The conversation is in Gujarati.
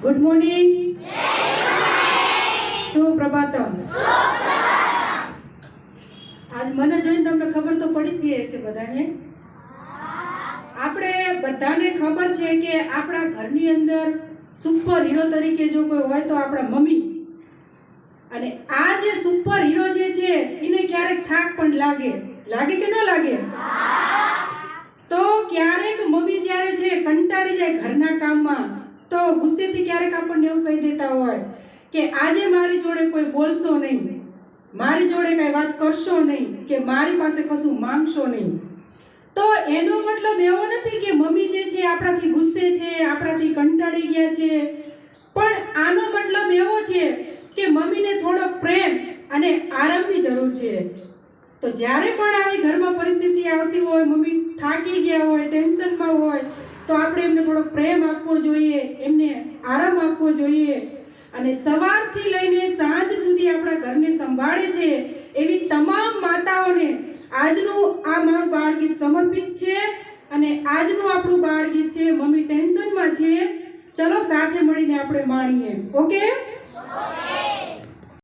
Good morning. સુપ્રભાતમ. આજ મને જોઈને તમને ખબર તો પડી જ ગઈ હશે બધાને. આપણે બધાને ખબર છે કે આપણા ઘરની અંદર સુપર હીરો તરીકે જો કોઈ હોય તો આપણા મમ્મી. અને આ જે સુપર હીરો જે છે એને ક્યારેક થાક પણ લાગે કે ન લાગે? તો ક્યારેક મમ્મી જ્યારે છે કંટાળી જાય ઘરના કામમાં તો ગુસ્સેથી ક્યારેક આપણને એવું કહી દેતા હોય કે આજે મારી જોડે કોઈ બોલશો નહીં, મારી જોડે કઈ વાત કરશો નહીં, કે મારી પાસે કશું માંગશો નહીં. તો એનો મતલબ એવો નથી કે મમ્મી જે છે આપણાથી ગુસ્સે છે, આપણાથી કંટાળી ગયા છે, પણ આનો મતલબ એવો છે કે મમ્મીને થોડોક પ્રેમ અને આરામની જરૂર છે. તો જ્યારે પણ આવી ઘરમાં પરિસ્થિતિ આવતી હોય, મમ્મી થાકી ગયા હોય, ટેન્શનમાં હોય, તો આપણે એમને થોડોક પ્રેમ આપવો જોઈએ, એમને આરામ આપવો જોઈએ. અને સવારથી લઈને સાંજ સુધી આપણા ઘરને સંભાળે છે એવી તમામ માતાઓને આજનું આ મારું બાળગીત સમર્પિત છે. અને આજનું આપણું બાળગીત છે મમ્મી ટેન્શનમાં છે. ચલો સાથે મળીને આપણે માણીએ. ઓકે?